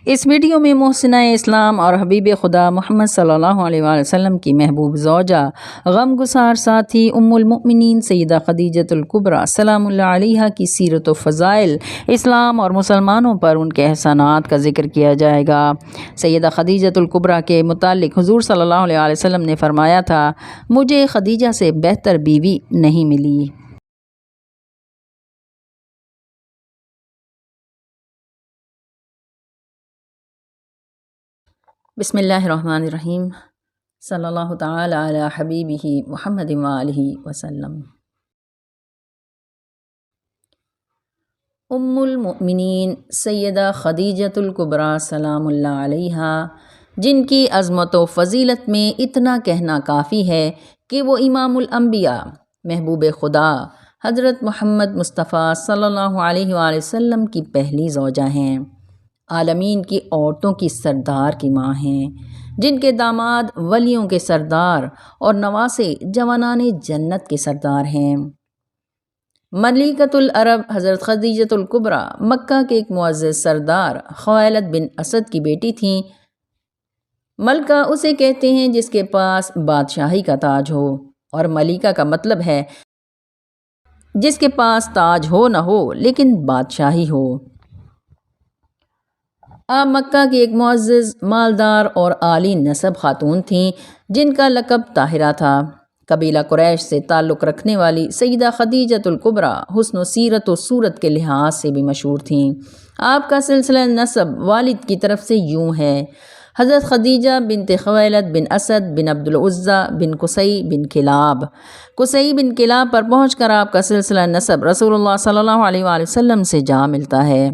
اس video میں محسنہ اسلام اور حبیب خدا محمد صلی اللہ علیہ وآلہ وسلم کی محبوب زوجہ غم گسار ساتھی ام المؤمنین سیدہ خدیجۃ الکبریٰ سلام اللہ علیہا کی سیرت و فضائل، اسلام اور مسلمانوں پر ان کے احسانات کا ذکر کیا جائے گا۔ سیدہ خدیجۃ الکبریٰ کے متعلق حضور صلی اللہ علیہ وآلہ وسلم نے فرمایا تھا، مجھے خدیجہ سے بہتر بیوی نہیں ملی۔ بسم اللہ الرحمن الرحیم، صلی اللہ تعالی علی حبیبہ محمد وآلہ وسلم۔ ام المؤمنین سیدہ خدیجۃ الکبریٰ سلام اللہ علیہا، جن کی عظمت و فضیلت میں اتنا کہنا کافی ہے کہ وہ امام الانبیاء محبوب خدا حضرت محمد مصطفیٰ صلی اللہ علیہ وآلہ وسلم کی پہلی زوجہ ہیں، عالمین کی عورتوں کی سردار کی ماں ہیں، جن کے داماد ولیوں کے سردار اور نواسے جوانان جنت کے سردار ہیں۔ ملکۃ العرب حضرت خدیجۃ الکبریٰ مکہ کے ایک معزز سردار خویلد بن اسد کی بیٹی تھیں۔ ملکہ اسے کہتے ہیں جس کے پاس بادشاہی کا تاج ہو، اور ملکہ کا مطلب ہے جس کے پاس تاج ہو نہ ہو لیکن بادشاہی ہو۔ آپ مکہ کی ایک معزز، مالدار اور عالی نسب خاتون تھیں جن کا لقب طاہرہ تھا۔ قبیلہ قریش سے تعلق رکھنے والی سیدہ خدیجۃ الکبریٰ حسن و سیرت و صورت کے لحاظ سے بھی مشہور تھیں۔ آپ کا سلسلہ نسب والد کی طرف سے یوں ہے: حضرت خدیجہ بنت خویلد بن اسد بن عبد العزیٰ بن قصی بن کلاب۔ قصی بن کلاب پر پہنچ کر آپ کا سلسلہ نسب رسول اللہ صلی اللہ علیہ وآلہ وسلم سے جا ملتا ہے۔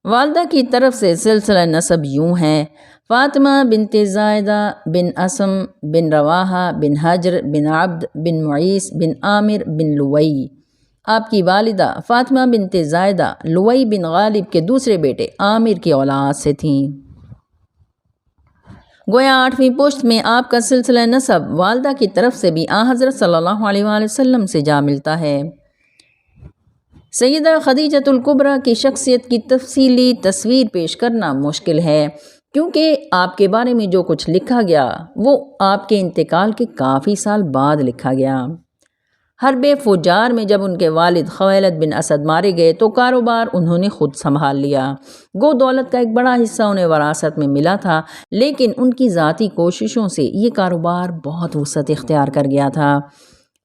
والدہ کی طرف سے سلسلہ نسب یوں ہے: فاطمہ بنت زائدہ بن اسم بن رواحہ بن حجر بن عبد بن معیس بن عامر بن لوئی۔ آپ کی والدہ فاطمہ بنت زائدہ لوئی بن غالب کے دوسرے بیٹے عامر کی اولاد سے تھیں۔ گویا 8ویں پشت میں آپ کا سلسلہ نسب والدہ کی طرف سے بھی حضرت صلی اللہ علیہ وآلہ وسلم سے جا ملتا ہے۔ سیدہ خدیجۃ الکبریٰ کی شخصیت کی تفصیلی تصویر پیش کرنا مشکل ہے، کیونکہ آپ کے بارے میں جو کچھ لکھا گیا وہ آپ کے انتقال کے کافی سال بعد لکھا گیا۔ حرب فجار میں جب ان کے والد خویلد بن اسد مارے گئے تو کاروبار انہوں نے خود سنبھال لیا۔ گو دولت کا ایک بڑا حصہ انہیں وراثت میں ملا تھا، لیکن ان کی ذاتی کوششوں سے یہ کاروبار بہت وسعت اختیار کر گیا تھا۔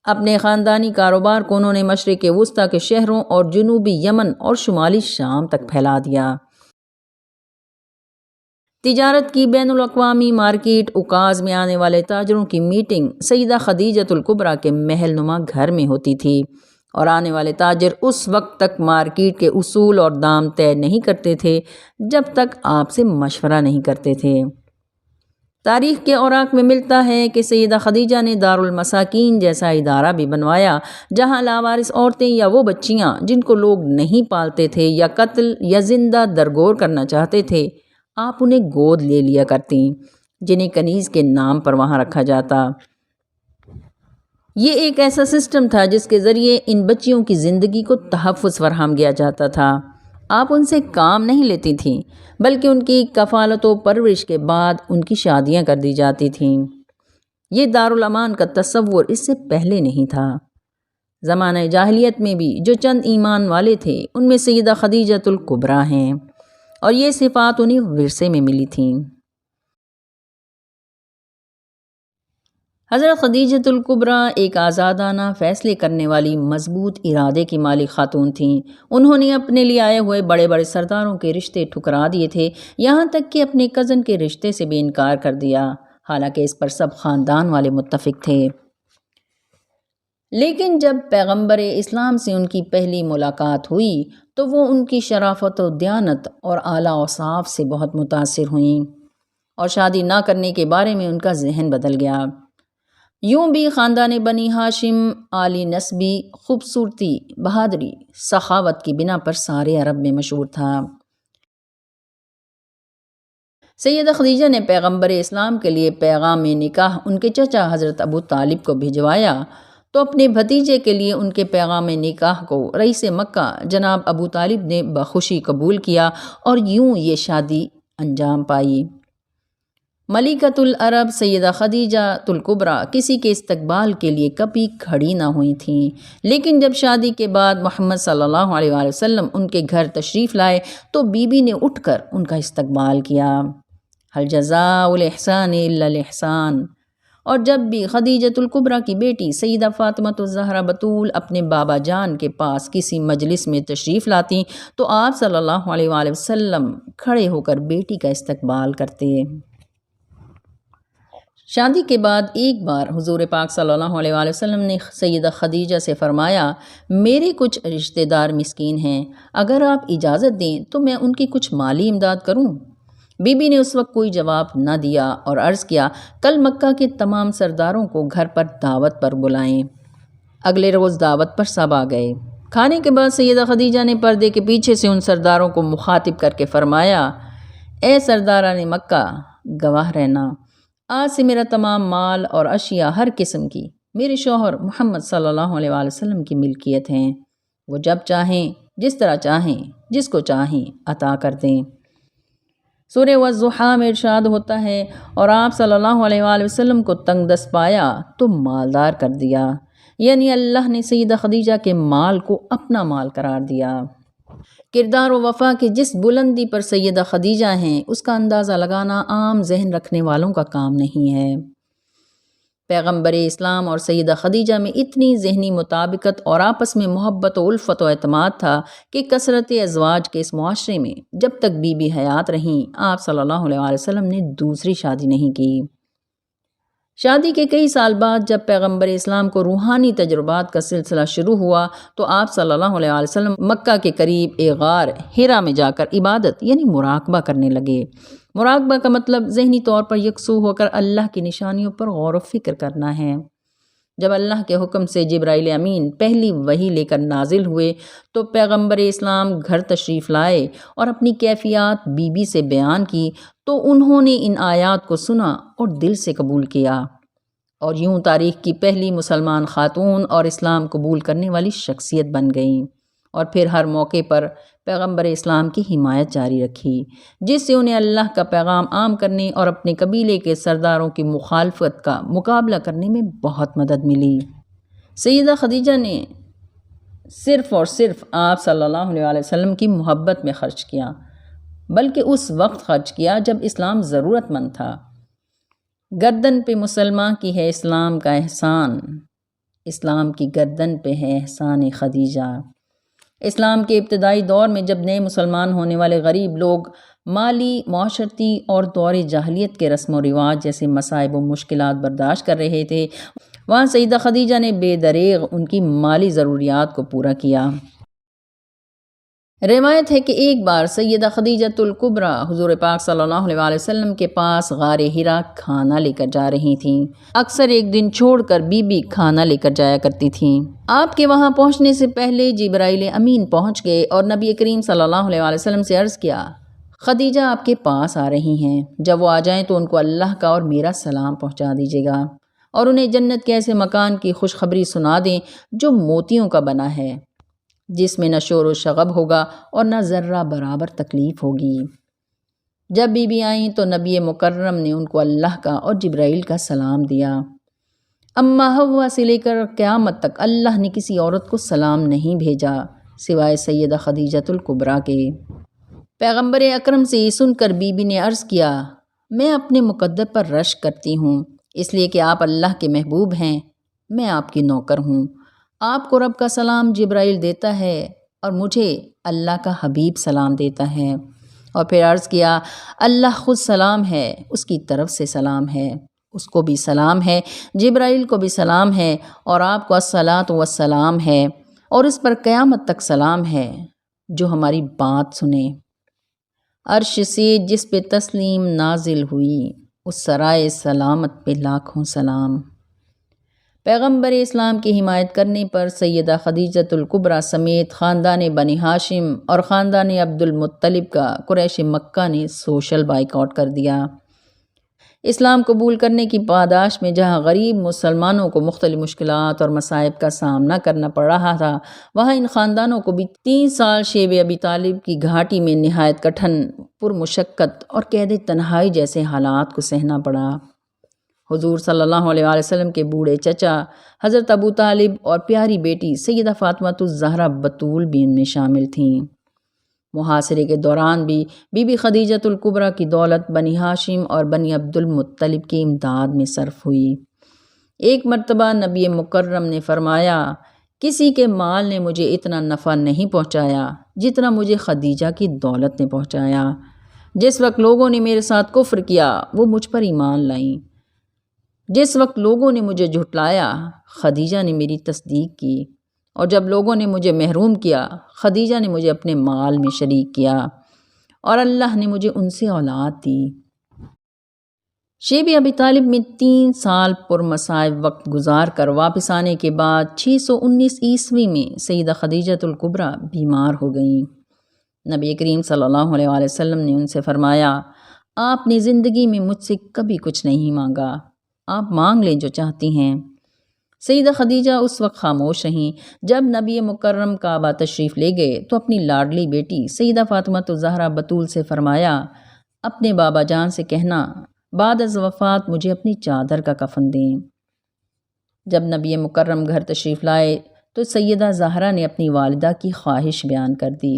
اپنے خاندانی کاروبار کو انہوں نے مشرق وسطیٰ کے شہروں اور جنوبی یمن اور شمالی شام تک پھیلا دیا۔ تجارت کی بین الاقوامی مارکیٹ، اوکاز میں آنے والے تاجروں کی میٹنگ سیدہ خدیجۃ الکبریٰ کے محل نما گھر میں ہوتی تھی، اور آنے والے تاجر اس وقت تک مارکیٹ کے اصول اور دام طے نہیں کرتے تھے جب تک آپ سے مشورہ نہیں کرتے تھے۔ تاریخ کے اوراق میں ملتا ہے کہ سیدہ خدیجہ نے دارالمساکین جیسا ادارہ بھی بنوایا، جہاں لاوارث عورتیں یا وہ بچیاں جن کو لوگ نہیں پالتے تھے یا قتل یا زندہ درگور کرنا چاہتے تھے، آپ انہیں گود لے لیا کرتیں، جنہیں کنیز کے نام پر وہاں رکھا جاتا۔ یہ ایک ایسا سسٹم تھا جس کے ذریعے ان بچیوں کی زندگی کو تحفظ فراہم کیا جاتا تھا۔ آپ ان سے کام نہیں لیتی تھیں، بلکہ ان کی کفالت و پرورش کے بعد ان کی شادیاں کر دی جاتی تھیں۔ یہ دارالامان کا تصور اس سے پہلے نہیں تھا۔ زمانہ جاہلیت میں بھی جو چند ایمان والے تھے ان میں سیدہ خدیجۃ الکبریٰ ہیں، اور یہ صفات انہیں ورثے میں ملی تھیں۔ حضرت خدیجۃ الکبریٰ ایک آزادانہ فیصلے کرنے والی مضبوط ارادے کی مالک خاتون تھیں۔ انہوں نے اپنے لیے آئے ہوئے بڑے بڑے سرداروں کے رشتے ٹھکرا دیے تھے، یہاں تک کہ اپنے کزن کے رشتے سے بھی انکار کر دیا، حالانکہ اس پر سب خاندان والے متفق تھے۔ لیکن جب پیغمبر اسلام سے ان کی پہلی ملاقات ہوئی تو وہ ان کی شرافت و دیانت اور اعلیٰ اوصاف سے بہت متاثر ہوئیں، اور شادی نہ کرنے کے بارے میں ان کا ذہن بدل گیا۔ یوں بھی خاندان بنی ہاشم عالی نسبی، خوبصورتی، بہادری، سخاوت کی بنا پر سارے عرب میں مشہور تھا۔ سیدہ خدیجہ نے پیغمبر اسلام کے لیے پیغام نکاح ان کے چچا حضرت ابو طالب کو بھجوایا، تو اپنے بھتیجے کے لیے ان کے پیغام نکاح کو رئیس مکہ جناب ابو طالب نے بخوشی قبول کیا اور یوں یہ شادی انجام پائی۔ ملکۃ العرب سیدہ خدیجہ الکبریٰ کسی کے استقبال کے لیے کبھی کھڑی نہ ہوئی تھیں، لیکن جب شادی کے بعد محمد صلی اللہ علیہ وآلہ وسلم ان کے گھر تشریف لائے تو بی بی نے اٹھ کر ان کا استقبال کیا۔ حل جزاء الاحسان الا الاحسان۔ اور جب بھی خدیجۃ الکبریٰ کی بیٹی سیدہ فاطمہ الزہرا بتول اپنے بابا جان کے پاس کسی مجلس میں تشریف لاتی تو آپ صلی اللہ علیہ وآلہ وسلم کھڑے ہو کر بیٹی کا استقبال کرتے۔ شادی کے بعد ایک بار حضور پاک صلی اللہ علیہ وآلہ وسلم نے سیدہ خدیجہ سے فرمایا، میرے کچھ رشتہ دار مسکین ہیں، اگر آپ اجازت دیں تو میں ان کی کچھ مالی امداد کروں؟ بی بی نے اس وقت کوئی جواب نہ دیا اور عرض کیا، کل مکہ کے تمام سرداروں کو گھر پر دعوت پر بلائیں۔ اگلے روز دعوت پر سب آ گئے۔ کھانے کے بعد سیدہ خدیجہ نے پردے کے پیچھے سے ان سرداروں کو مخاطب کر کے فرمایا، اے سرداران مکہ، گواہ رہنا، آج سے میرا تمام مال اور اشیاء ہر قسم کی میرے شوہر محمد صلی اللہ علیہ وآلہ وسلم کی ملکیت ہیں، وہ جب چاہیں، جس طرح چاہیں، جس کو چاہیں عطا کر دیں۔ سورہ والضحیٰ میں ارشاد ہوتا ہے، اور آپ صلی اللہ علیہ وآلہ وسلم کو تنگ دست پایا تو مالدار کر دیا، یعنی اللہ نے سیدہ خدیجہ کے مال کو اپنا مال قرار دیا۔ کردار و وفا کی جس بلندی پر سیدہ خدیجہ ہیں اس کا اندازہ لگانا عام ذہن رکھنے والوں کا کام نہیں ہے۔ پیغمبر اسلام اور سیدہ خدیجہ میں اتنی ذہنی مطابقت اور آپس میں محبت و الفت و اعتماد تھا کہ کثرت ازواج کے اس معاشرے میں جب تک بی بی حیات رہیں آپ صلی اللہ علیہ وآلہ وسلم نے دوسری شادی نہیں کی۔ شادی کے کئی سال بعد جب پیغمبر اسلام کو روحانی تجربات کا سلسلہ شروع ہوا تو آپ صلی اللہ علیہ وسلم مکہ کے قریب ایک غار حرا میں جا کر عبادت یعنی مراقبہ کرنے لگے۔ مراقبہ کا مطلب ذہنی طور پر یکسو ہو کر اللہ کی نشانیوں پر غور و فکر کرنا ہے۔ جب اللہ کے حکم سے جبرائیل امین پہلی وحی لے کر نازل ہوئے تو پیغمبر اسلام گھر تشریف لائے اور اپنی کیفیات بی بی سے بیان کی تو انہوں نے ان آیات کو سنا اور دل سے قبول کیا، اور یوں تاریخ کی پہلی مسلمان خاتون اور اسلام قبول کرنے والی شخصیت بن گئیں، اور پھر ہر موقع پر پیغمبر اسلام کی حمایت جاری رکھی، جس سے انہیں اللہ کا پیغام عام کرنے اور اپنے قبیلے کے سرداروں کی مخالفت کا مقابلہ کرنے میں بہت مدد ملی۔ سیدہ خدیجہ نے صرف اور صرف آپ صلی اللہ علیہ وسلم کی محبت میں خرچ کیا، بلکہ اس وقت خرچ کیا جب اسلام ضرورت مند تھا۔ گردن پہ مسلمان کی ہے اسلام کا احسان، اسلام کی گردن پہ ہے احسان خدیجہ۔ اسلام کے ابتدائی دور میں جب نئے مسلمان ہونے والے غریب لوگ مالی، معاشرتی اور دور جاہلیت کے رسم و رواج جیسے مصائب و مشکلات برداشت کر رہے تھے، وہاں سیدہ خدیجہ نے بے دریغ ان کی مالی ضروریات کو پورا کیا۔ روایت ہے کہ ایک بار سیدہ خدیجہ الکبریٰ حضور پاک صلی اللہ علیہ وآلہ وسلم کے پاس غار حرا کھانا لے کر جا رہی تھیں۔ اکثر ایک دن چھوڑ کر بی بی کھانا لے کر جایا کرتی تھیں۔ آپ کے وہاں پہنچنے سے پہلے جبرائیل امین پہنچ گئے اور نبی کریم صلی اللہ علیہ وآلہ وسلم سے عرض کیا، خدیجہ آپ کے پاس آ رہی ہیں، جب وہ آ جائیں تو ان کو اللہ کا اور میرا سلام پہنچا دیجیے گا، اور انہیں جنت کے ایسے مکان کی خوشخبری سنا دیں جو موتیوں کا بنا ہے، جس میں نہ شور و شغب ہوگا اور نہ ذرہ برابر تکلیف ہوگی۔ جب بی بی آئیں تو نبی مکرم نے ان کو اللہ کا اور جبرائیل کا سلام دیا۔ اما حوا سے لے کر قیامت تک اللہ نے کسی عورت کو سلام نہیں بھیجا سوائے سیدہ خدیجہ الکبریٰ کے۔ پیغمبر اکرم سے یہ سن کر بی بی نے عرض کیا، میں اپنے مقدر پر رشک کرتی ہوں، اس لیے کہ آپ اللہ کے محبوب ہیں، میں آپ کی نوکر ہوں، آپ کو رب کا سلام جبرائیل دیتا ہے اور مجھے اللہ کا حبیب سلام دیتا ہے۔ اور پھر عرض کیا، اللہ خود سلام ہے، اس کی طرف سے سلام ہے، اس کو بھی سلام ہے، جبرائیل کو بھی سلام ہے، اور آپ کو الصلاۃ والسلام ہے، اور اس پر قیامت تک سلام ہے جو ہماری بات سنے۔ عرش سے جس پہ تسلیم نازل ہوئی، اس سرائے سلامت پہ لاکھوں سلام۔ پیغمبر اسلام کی حمایت کرنے پر سیدہ خدیجہ الکبریٰ سمیت خاندان بنی ہاشم اور خاندان عبد المطلب کا قریش مکہ نے سوشل بائیکاٹ کر دیا۔ اسلام قبول کرنے کی پاداش میں جہاں غریب مسلمانوں کو مختلف مشکلات اور مصائب کا سامنا کرنا پڑ رہا تھا، وہاں ان خاندانوں کو بھی 3 سال شیب ابی طالب کی گھاٹی میں نہایت کٹھن، پرمشقت اور قید تنہائی جیسے حالات کو سہنا پڑا۔ حضور صلی اللہ علیہ وآلہ وسلم کے بوڑھے چچا حضرت ابو طالب اور پیاری بیٹی سیدہ فاطمہ الزہرا بتول بھی ان میں شامل تھیں۔ محاصرے کے دوران بھی بی بی خدیجۃ الکبریٰ کی دولت بنی ہاشم اور بنی عبد المطلب کی امداد میں صرف ہوئی۔ ایک مرتبہ نبی مکرم نے فرمایا، کسی کے مال نے مجھے اتنا نفع نہیں پہنچایا جتنا مجھے خدیجہ کی دولت نے پہنچایا۔ جس وقت لوگوں نے میرے ساتھ کفر کیا وہ مجھ پر ایمان لائیں، جس وقت لوگوں نے مجھے جھٹلایا خدیجہ نے میری تصدیق کی، اور جب لوگوں نے مجھے محروم کیا خدیجہ نے مجھے اپنے مال میں شریک کیا، اور اللہ نے مجھے ان سے اولاد دی۔ شیب ابی طالب میں 3 سال پرمصائب وقت گزار کر واپس آنے کے بعد 619 عیسوی میں سیدہ خدیجۃ الکبریٰ بیمار ہو گئیں۔ نبی کریم صلی اللہ علیہ وآلہ وسلم نے ان سے فرمایا، آپ نے زندگی میں مجھ سے کبھی کچھ نہیں مانگا، آپ مانگ لیں جو چاہتی ہیں۔ سیدہ خدیجہ اس وقت خاموش رہیں۔ جب نبی مکرم کعبہ تشریف لے گئے تو اپنی لاڈلی بیٹی سیدہ فاطمہ الزہرا بتول سے فرمایا، اپنے بابا جان سے کہنا بعد از وفات مجھے اپنی چادر کا کفن دیں۔ جب نبی مکرم گھر تشریف لائے تو سیدہ زہرا نے اپنی والدہ کی خواہش بیان کر دی۔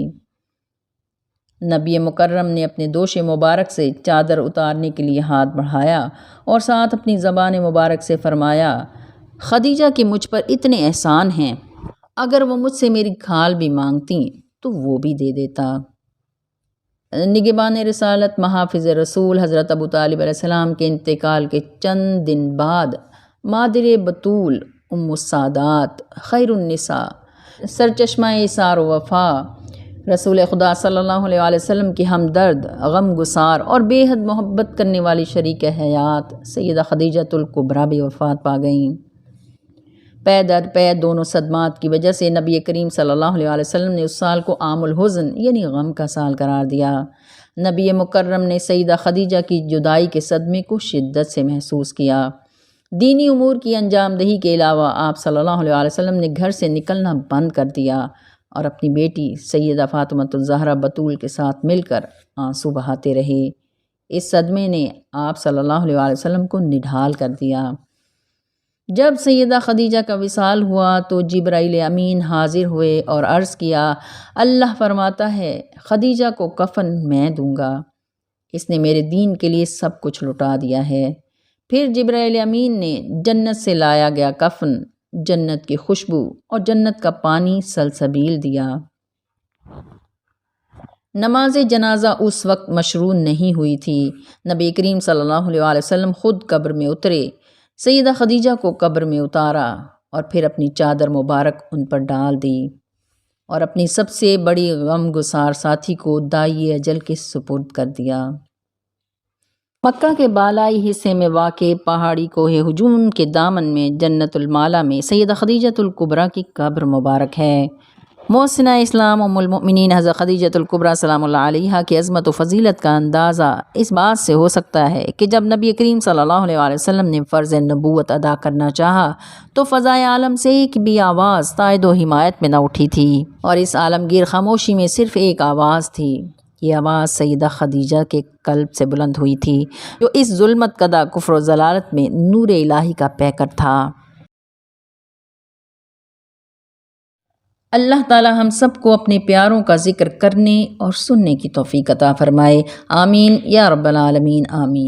نبی مکرم نے اپنے دوش مبارک سے چادر اتارنے کے لیے ہاتھ بڑھایا اور ساتھ اپنی زبان مبارک سے فرمایا، خدیجہ کے مجھ پر اتنے احسان ہیں، اگر وہ مجھ سے میری کھال بھی مانگتی تو وہ بھی دے دیتا۔ نگہبان رسالت محافظ رسول حضرت ابو طالب علیہ السلام کے انتقال کے چند دن بعد مادر بتول ام السادات خیر النساء سرچشمہ ایثار و وفا رسول خدا صلی اللہ علیہ وآلہ وسلم کی ہمدرد، غم گسار اور بے حد محبت کرنے والی شریک حیات سیدہ خدیجۃ الکبریٰ بھی وفات پا گئیں۔ پے در پے دونوں صدمات کی وجہ سے نبی کریم صلی اللہ علیہ وآلہ وسلم نے اس سال کو عام الحزن یعنی غم کا سال قرار دیا۔ نبی مکرم نے سیدہ خدیجہ کی جدائی کے صدمے کو شدت سے محسوس کیا۔ دینی امور کی انجام دہی کے علاوہ آپ صلی اللہ علیہ وآلہ وسلم نے گھر سے نکلنا بند کر دیا اور اپنی بیٹی سیدہ فاطمہ الزہرا بتول کے ساتھ مل کر آنسو بہاتے رہے۔ اس صدمے نے آپ صلی اللہ علیہ وآلہ وسلم کو نڈھال کر دیا۔ جب سیدہ خدیجہ کا وصال ہوا تو جبرائیل امین حاضر ہوئے اور عرض کیا، اللہ فرماتا ہے خدیجہ کو کفن میں دوں گا، اس نے میرے دین کے لیے سب کچھ لٹا دیا ہے۔ پھر جبرائیل امین نے جنت سے لایا گیا کفن، جنت کی خوشبو اور جنت کا پانی سلسبیل دیا۔ نماز جنازہ اس وقت مشروع نہیں ہوئی تھی۔ نبی کریم صلی اللہ علیہ وآلہ وسلم خود قبر میں اترے، سیدہ خدیجہ کو قبر میں اتارا اور پھر اپنی چادر مبارک ان پر ڈال دی اور اپنی سب سے بڑی غم گسار ساتھی کو دائی اجل کے سپرد کر دیا۔ مکہ کے بالائی حصے میں واقع پہاڑی کوہ ہجون کے دامن میں جنت المالا میں سیدہ خدیجۃ الکبریٰ کی قبر مبارک ہے۔ محسنہ اسلام ام المؤمنین حضرت خدیجۃ الکبریٰ سلام اللہ علیہا کی عظمت و فضیلت کا اندازہ اس بات سے ہو سکتا ہے کہ جب نبی کریم صلی اللہ علیہ وآلہ وسلم نے فرض نبوت ادا کرنا چاہا تو فضائے عالم سے ایک بھی آواز تائید و حمایت میں نہ اٹھی تھی، اور اس عالمگیر خاموشی میں صرف ایک آواز تھی۔ یہ آواز سیدہ خدیجہ کے قلب سے بلند ہوئی تھی، جو اس ظلمت کدہ کفر و ضلالت میں نور الہی کا پیکر تھا۔ اللہ تعالی ہم سب کو اپنے پیاروں کا ذکر کرنے اور سننے کی توفیق عطا فرمائے، آمین یا رب العالمین، آمین۔